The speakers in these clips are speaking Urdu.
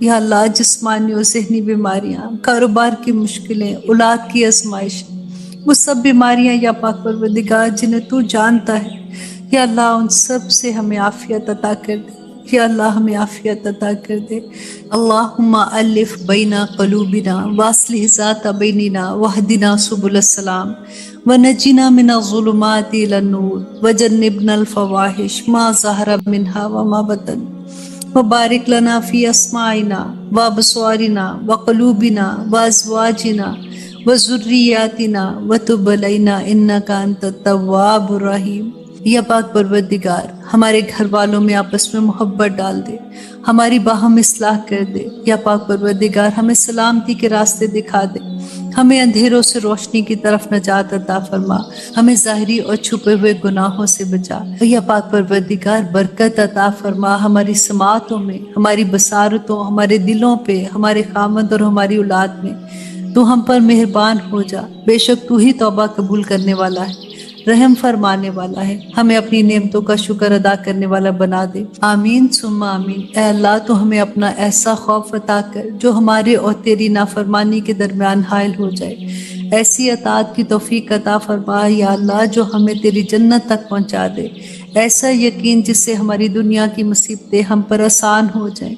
یا اللہ جسمانی اور ذہنی بیماریاں، کاروبار کی مشکلیں، اولاد کی آزمائش، وہ سب بیماریاں یا پاک پروردگار جنہیں تو جانتا ہے، یا اللہ ان سب سے ہمیں عافیت عطا کر دے، یا اللہ ہمیں عافیت عطا کر دے۔ اللہم الف بین قلوبنا واصلح ذات بیننا واہدنا سبل السلام ونجنا من الظلمات الى النور وجنبنا الفواحش ما ظہر منها وما بطن وبارک لنا فی اسماعنا وابصارنا وقلوبنا وازواجنا وذریاتنا وتب علینا انک انت التواب الرحیم۔ یا پاک پروردگار ہمارے گھر والوں میں آپس میں محبت ڈال دے، ہماری باہم اصلاح کر دے۔ یا پاک پروردگار ہمیں سلامتی کے راستے دکھا دے، ہمیں اندھیروں سے روشنی کی طرف نجات عطا فرما، ہمیں ظاہری اور چھپے ہوئے گناہوں سے بچا۔ یا پاک پروردگار برکت عطا فرما ہماری سماعتوں میں، ہماری بصارتوں، ہمارے دلوں پہ، ہمارے خامد اور ہماری اولاد میں۔ تو ہم پر مہربان ہو جا، بے شک تو ہی توبہ قبول کرنے والا ہے، رحم فرمانے والا ہے، ہمیں اپنی نعمتوں کا شکر ادا کرنے والا بنا دے۔ آمین ثم آمین۔ اے اللہ تو ہمیں اپنا ایسا خوف عطا کر جو ہمارے اور تیری نافرمانی کے درمیان حائل ہو جائے، ایسی اطاعت کی توفیق عطا فرما یا اللہ جو ہمیں تیری جنت تک پہنچا دے، ایسا یقین جس سے ہماری دنیا کی مصیبتیں ہم پر آسان ہو جائیں۔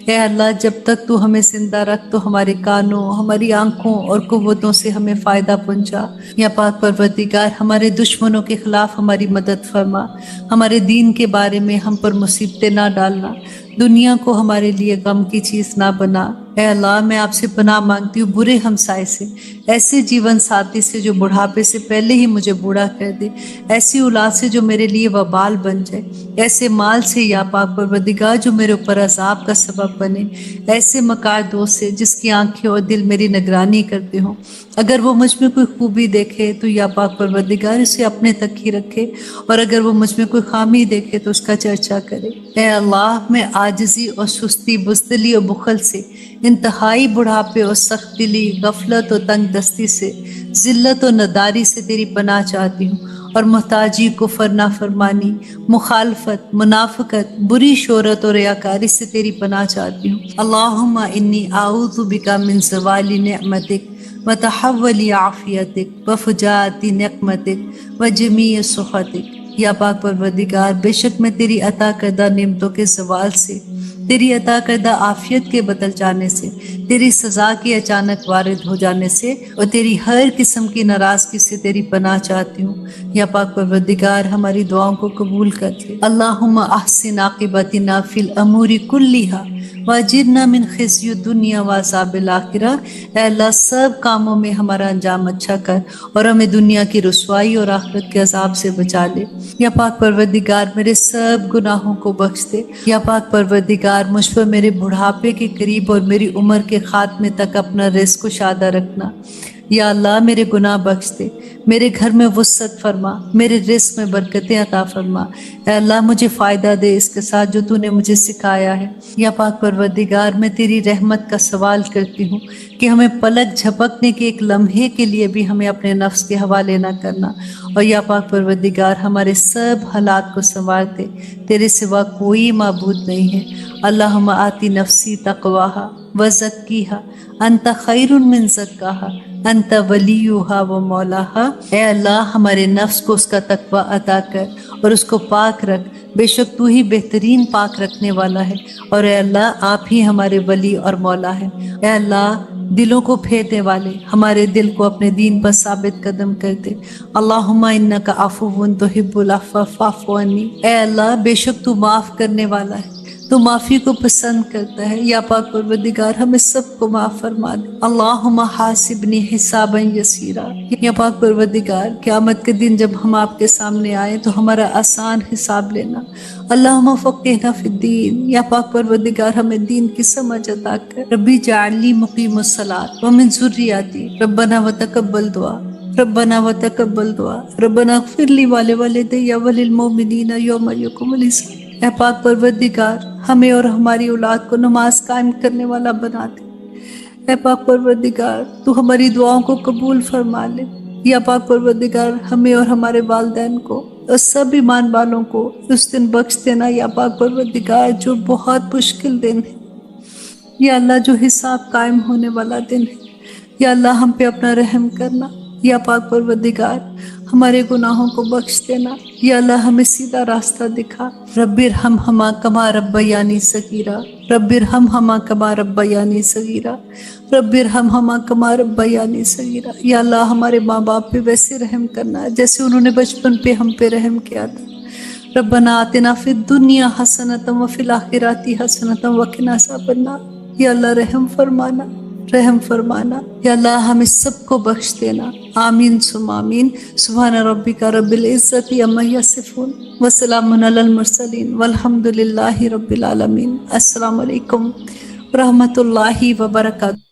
اے اللہ جب تک تو ہمیں زندہ رکھ تو ہمارے کانوں، ہماری آنکھوں اور قوتوں سے ہمیں فائدہ پہنچا۔ یا پاک پروردگار ہمارے دشمنوں کے خلاف ہماری مدد فرما، ہمارے دین کے بارے میں ہم پر مصیبتیں نہ ڈالنا، دنیا کو ہمارے لیے غم کی چیز نہ بنا۔ اے اللہ میں آپ سے پناہ مانگتی ہوں برے ہمسائے سے، ایسے جیون ساتھی سے جو بڑھاپے سے پہلے ہی مجھے بوڑھا کر دے، ایسی اولاد سے جو میرے لیے وبال بن جائے، ایسے مال سے یا پاک پروردگار جو میرے اوپر عذاب کا سبب بنے، ایسے مکار دوست سے جس کی آنکھیں اور دل میری نگرانی کرتے ہوں۔ اگر وہ مجھ میں کوئی خوبی دیکھے تو یا پاک پروردگار اسے اپنے تک ہی رکھے، اور اگر وہ مجھ میں کوئی خامی دیکھے تو اس کا چرچا کرے۔ اے اللہ میں عاجزی اور سستی، بزدلی اور بخل سے، انتہائی بڑھاپے اور سخت دلی، غفلت اور تنگ دستی سے، ذلت اور نداری سے تیری پناہ چاہتی ہوں، اور محتاجی، کفر، نافرمانی، مخالفت، منافقت، بری شہرت اور ریاکاری سے تیری پناہ چاہتی ہوں۔ اللہم انی اعوذ بک من زوال نعمتک وتحول عافیتک وفجاءت نقمتک وجمیع سخطک۔ یا پاک پروردگار بے شک میں تیری عطا کردہ نعمتوں کے زوال سے، تیری عطا کردہ عافیت کے بدل جانے سے، تیری سزا کے اچانک وارد ہو جانے سے، اور تیری ہر قسم کی ناراضگی سے تیری پناہ چاہتی ہوں۔ یا پاک پروردگار ہماری دعاؤں کو قبول کر لے۔ اللہم احسن عاقبتنا فی الامور کلیہا واجرنا من خزی الدنیا وعذاب الآخرہ۔ اے اللہ سب کاموں میں ہمارا انجام اچھا کر اور ہمیں دنیا کی رسوائی اور آخرت کے عذاب سے بچا لے۔ یا پاک پروردگار میرے سب گناہوں کو بخش دے۔ یا پاک پروردگار مجھ پر میرے بڑھاپے کے قریب اور میری عمر کے خاتمے تک اپنا رزق کشادہ رکھنا۔ یا اللہ میرے گناہ بخش دے، میرے گھر میں وسعت فرما، میرے رزق میں برکتیں عطا فرما۔ اے اللہ مجھے فائدہ دے اس کے ساتھ جو تو نے مجھے سکھایا ہے۔ یا پاک پروردگار میں تیری رحمت کا سوال کرتی ہوں کہ ہمیں پلک جھپکنے کے ایک لمحے کے لیے بھی ہمیں اپنے نفس کے حوالے نہ کرنا، اور یا پاک پروردگار ہمارے سب حالات کو سنوارتے، تیرے سوا کوئی معبود نہیں ہے۔ اللہم آتی نفسی تقواہا وزکیہا انت خیر من زکاہا انت ولیہا و مولاہا۔ اے اللہ ہمارے نفس کو اس کا تقوی عطا کر اور اس کو پاک رکھ، بے شک تو ہی بہترین پاک رکھنے والا ہے، اور اے اللہ آپ ہی ہمارے ولی اور مولا ہے۔ اے اللہ دلوں کو پھیرنے والے ہمارے دل کو اپنے دین پر ثابت قدم کر دے۔ اللہم انک عفو تحب العفو فاعف عنی۔ اے اللہ بے شک تو معاف کرنے والا ہے، تو معافی کو پسند کرتا ہے۔ یا پاک پروردگار ہمیں سب کو معاف فرما دے۔ اللہم حاسبنی حسابا یسیرا۔ یا پاک پروردگار قیامت کے دن جب ہم آپ کے سامنے آئے تو ہمارا آسان حساب لینا۔ اللہم فقہنا فی الدین۔ یا پاک پروردگار ہمیں دین کی سمجھ عطا کر۔ ربی جعلنی مقیم الصلاۃ ومن ذریتی ربنا وتقبل دعا، ربنا وتقبل دعا، ربنا اغفر لی ولوالدی وللمؤمنین یوم یقوم الحساب۔ اے پاک پروردگار ہمیں اور ہماری اولاد کو نماز قائم کرنے والا بنا دے۔ اے پاک پروردگار تو ہماری دعاؤں کو قبول فرما لے۔ یا پاک پروردگار ہمیں اور ہمارے والدین کو اور سب ایمان والوں کو اس دن بخش دینا یا پاک پروردگار جو بہت مشکل دن ہے۔ یا اللہ جو حساب قائم ہونے والا دن ہے، یا اللہ ہم پہ اپنا رحم کرنا، یا پاک پروردگار ہمارے گناہوں کو بخش دینا، یا اللہ ہمیں سیدھا راستہ دکھا۔ رب ارحمہما کما ربیانی صغیرا، رب ارحمہما کما ربیانی صغیرا، رب ارحمہما کما ربیانی صغیرا۔ یا اللہ ہمارے ماں باپ پہ ویسے رحم کرنا جیسے انہوں نے بچپن پہ ہم پہ رحم کیا تھا۔ ربنا آتنا فی الدنیا حسنۃ وفی الآخرۃ حسنۃ وقنا عذاب النار۔ یا اللہ رحم فرمانا، رحم فرمانا، یا اللہ ہم اس سب کو بخش دینا۔ آمین ثم آمین۔ سبحان ربک رب العزت عما یصفون وسلام علی المرسلین والحمد للہ رب العالمین۔ السلام علیکم ورحمۃ اللہ وبرکاتہ۔